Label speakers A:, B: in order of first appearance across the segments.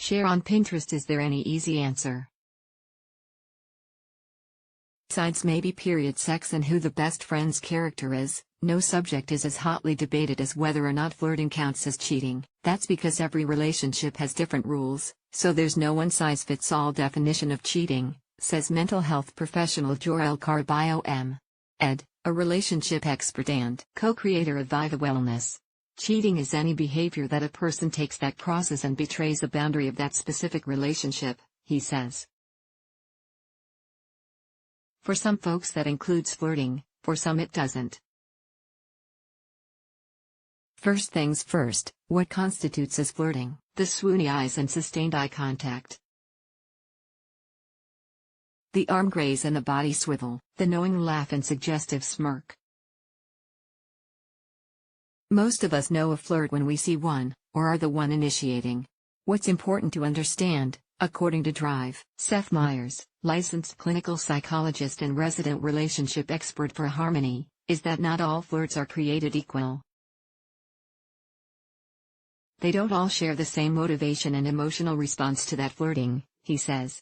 A: Share on Pinterest. Is there any easy answer? Besides maybe period sex and who the best friend's character is, no subject is as hotly debated as whether or not flirting counts as cheating. That's because every relationship has different rules, so there's no one-size-fits-all definition of cheating, says mental health professional Jorel Carballo M.Ed., a relationship expert and co-creator of Viva Wellness. Cheating is any behavior that a person takes that crosses and betrays a boundary of that specific relationship, he says. For some folks that includes flirting, for some it doesn't. First things first, what constitutes as flirting? The swoony eyes and sustained eye contact. The arm graze and the body swivel, the knowing laugh and suggestive smirk. Most of us know a flirt when we see one, or are the one initiating. What's important to understand, according to Drive, Seth Meyers, licensed clinical psychologist and resident relationship expert for Harmony, is that not all flirts are created equal. They don't all share the same motivation and emotional response to that flirting, he says.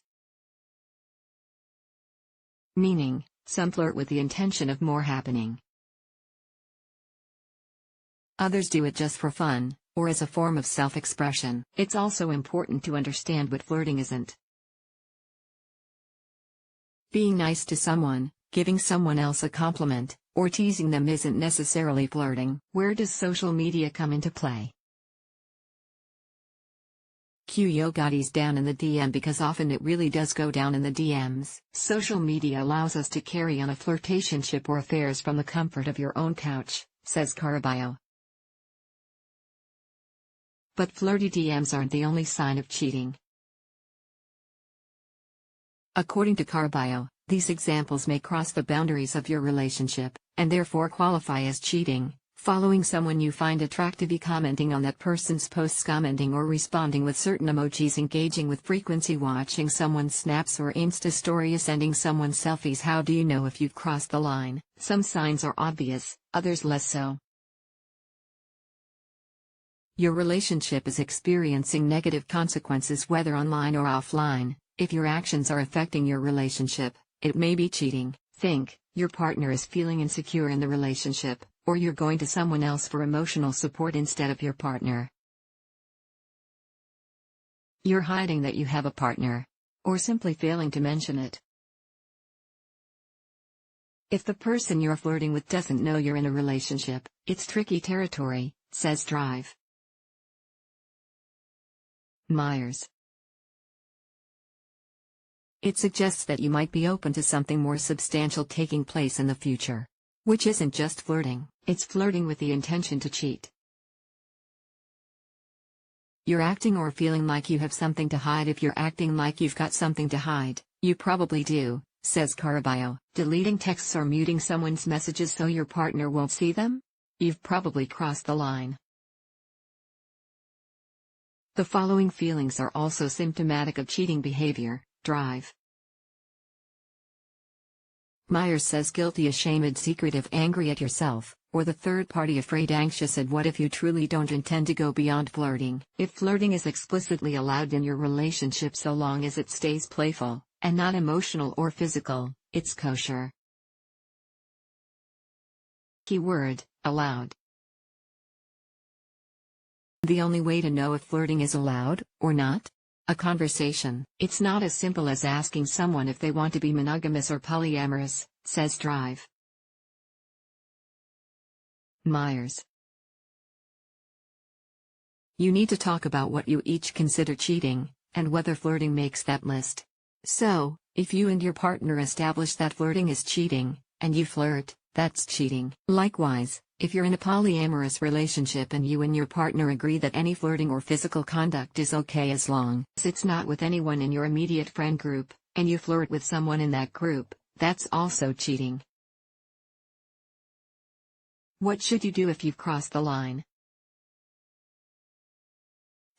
A: Meaning, some flirt with the intention of more happening. Others do it just for fun, or as a form of self-expression. It's also important to understand what flirting isn't. Being nice to someone, giving someone else a compliment, or teasing them isn't necessarily flirting. Where does social media come into play? Yo gotties down in the DM, because often it really does go down in the DMs. Social media allows us to carry on a flirtationship or affairs from the comfort of your own couch, says Carballo. But flirty DMs aren't the only sign of cheating. According to Carballo, these examples may cross the boundaries of your relationship, and therefore qualify as cheating. Following someone you find attractive, commenting on that person's posts, commenting or responding with certain emojis, engaging with frequency, watching someone's snaps or Insta stories, sending someone selfies. How do you know if you've crossed the line? Some signs are obvious, others less so. Your relationship is experiencing negative consequences whether online or offline. If your actions are affecting your relationship, it may be cheating. Think, your partner is feeling insecure in the relationship, or you're going to someone else for emotional support instead of your partner. You're hiding that you have a partner, or simply failing to mention it. If the person you're flirting with doesn't know you're in a relationship, it's tricky territory, says Drive. Meyers. It suggests that you might be open to something more substantial taking place in the future. Which isn't just flirting, it's flirting with the intention to cheat. You're acting or feeling like you have something to hide. If you're acting like you've got something to hide, you probably do, says Carballo. Deleting texts or muting someone's messages so your partner won't see them? You've probably crossed the line. The following feelings are also symptomatic of cheating behavior. Drive. Meyers says guilty, ashamed, secretive, angry at yourself, or the third party, afraid, anxious. And what if you truly don't intend to go beyond flirting? If flirting is explicitly allowed in your relationship so long as it stays playful, and not emotional or physical, it's kosher. Keyword, allowed. The only way to know if flirting is allowed, or not? A conversation. It's not as simple as asking someone if they want to be monogamous or polyamorous, says Drive. Meyers. You need to talk about what you each consider cheating, and whether flirting makes that list. So, if you and your partner establish that flirting is cheating, and you flirt, that's cheating. Likewise, if you're in a polyamorous relationship and you and your partner agree that any flirting or physical conduct is okay as long as it's not with anyone in your immediate friend group, and you flirt with someone in that group, that's also cheating. What should you do if you've crossed the line?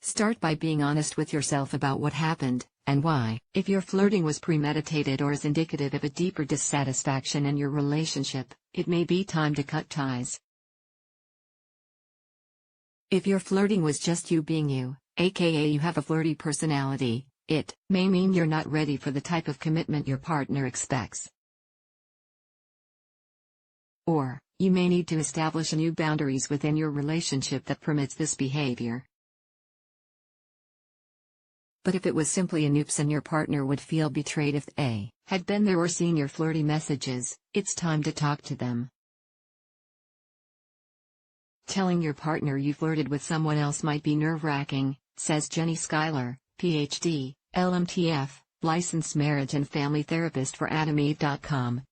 A: Start by being honest with yourself about what happened, and why. If your flirting was premeditated or is indicative of a deeper dissatisfaction in your relationship, it may be time to cut ties. If your flirting was just you being you, aka you have a flirty personality. It may mean you're not ready for the type of commitment your partner expects. Or, you may need to establish new boundaries within your relationship that permits this behavior. But if it was simply an oops and your partner would feel betrayed if they had been there or seen your flirty messages, it's time to talk to them. Telling your partner you flirted with someone else might be nerve-wracking, says Jenny Schuyler, Ph.D., LMTF, licensed marriage and family therapist for AdamEve.com.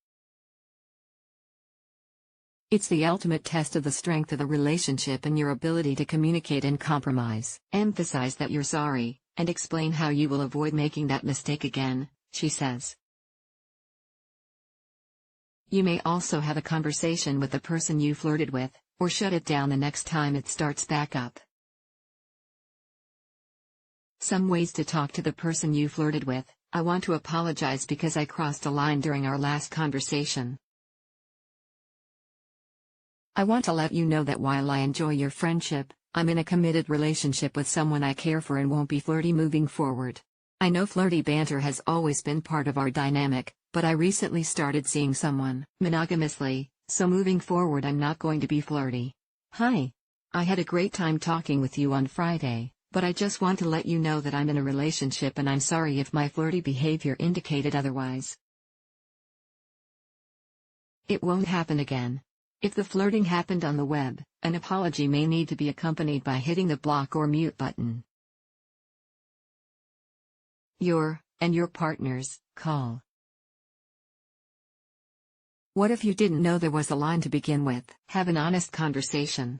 A: It's the ultimate test of the strength of the relationship and your ability to communicate and compromise. Emphasize that you're sorry, and explain how you will avoid making that mistake again, she says. You may also have a conversation with the person you flirted with, or shut it down the next time it starts back up. Some ways to talk to the person you flirted with: I want to apologize because I crossed a line during our last conversation. I want to let you know that while I enjoy your friendship, I'm in a committed relationship with someone I care for and won't be flirty moving forward. I know flirty banter has always been part of our dynamic, but I recently started seeing someone monogamously, so moving forward I'm not going to be flirty. Hi. I had a great time talking with you on Friday, but I just want to let you know that I'm in a relationship and I'm sorry if my flirty behavior indicated otherwise. It won't happen again. If the flirting happened on the web, an apology may need to be accompanied by hitting the block or mute button. Your and your partner's call. What if you didn't know there was a line to begin with? Have an honest conversation.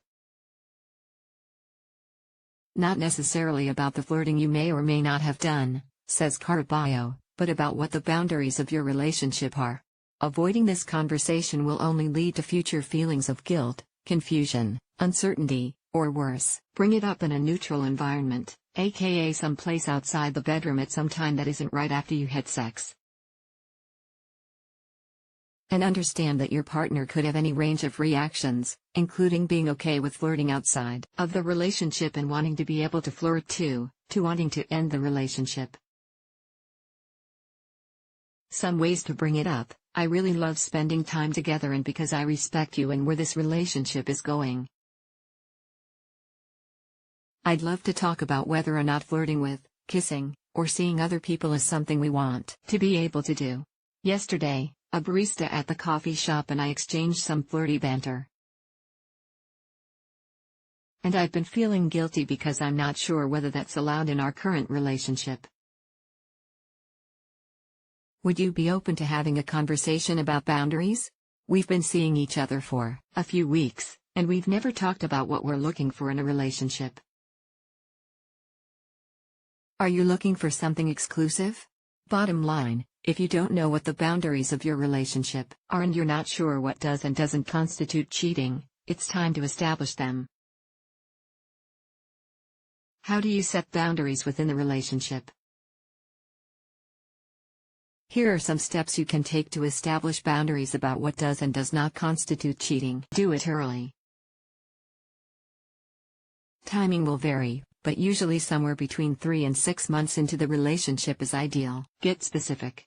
A: Not necessarily about the flirting you may or may not have done, says Caraballo, but about what the boundaries of your relationship are. Avoiding this conversation will only lead to future feelings of guilt, confusion, uncertainty, or worse. Bring it up in a neutral environment, aka some place outside the bedroom at some time that isn't right after you had sex. And understand that your partner could have any range of reactions, including being okay with flirting outside of the relationship and wanting to be able to flirt too, to wanting to end the relationship. Some ways to bring it up: I really love spending time together and because I respect you and where this relationship is going. I'd love to talk about whether or not flirting with, kissing, or seeing other people is something we want to be able to do. Yesterday, a barista at the coffee shop and I exchanged some flirty banter. And I've been feeling guilty because I'm not sure whether that's allowed in our current relationship. Would you be open to having a conversation about boundaries? We've been seeing each other for a few weeks, and we've never talked about what we're looking for in a relationship. Are you looking for something exclusive? Bottom line, if you don't know what the boundaries of your relationship are and you're not sure what does and doesn't constitute cheating, it's time to establish them. How do you set boundaries within the relationship? Here are some steps you can take to establish boundaries about what does and does not constitute cheating. Do it early. Timing will vary, but usually somewhere between 3 and 6 months into the relationship is ideal. Get specific.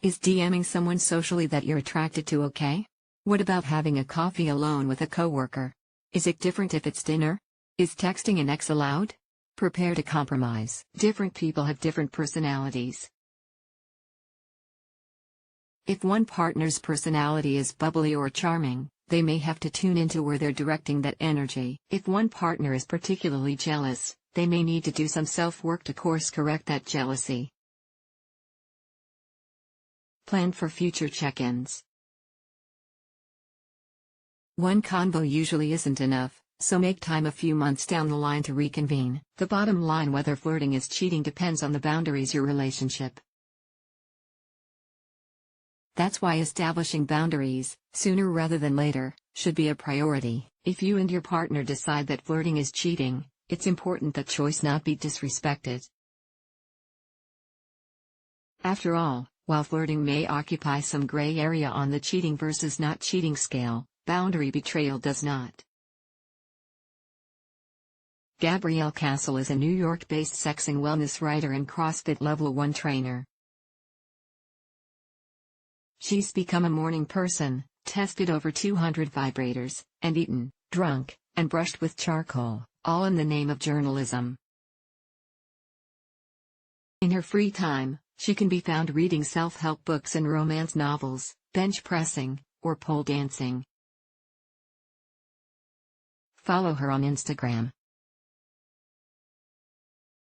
A: Is DMing someone socially that you're attracted to okay? What about having a coffee alone with a coworker? Is it different if it's dinner? Is texting an ex allowed? Prepare to compromise. Different people have different personalities. If one partner's personality is bubbly or charming, they may have to tune into where they're directing that energy. If one partner is particularly jealous, they may need to do some self-work to course-correct that jealousy. Plan for future check-ins. One convo usually isn't enough, so make time a few months down the line to reconvene. The bottom line: whether flirting is cheating depends on the boundaries of your relationship. That's why establishing boundaries, sooner rather than later, should be a priority. If you and your partner decide that flirting is cheating, it's important that choice not be disrespected. After all, while flirting may occupy some gray area on the cheating versus not cheating scale, boundary betrayal does not. Gabrielle Castle is a New York-based sex and wellness writer and CrossFit Level 1 trainer. She's become a morning person, tested over 200 vibrators, and eaten, drunk, and brushed with charcoal, all in the name of journalism. In her free time, she can be found reading self-help books and romance novels, bench pressing, or pole dancing. Follow her on Instagram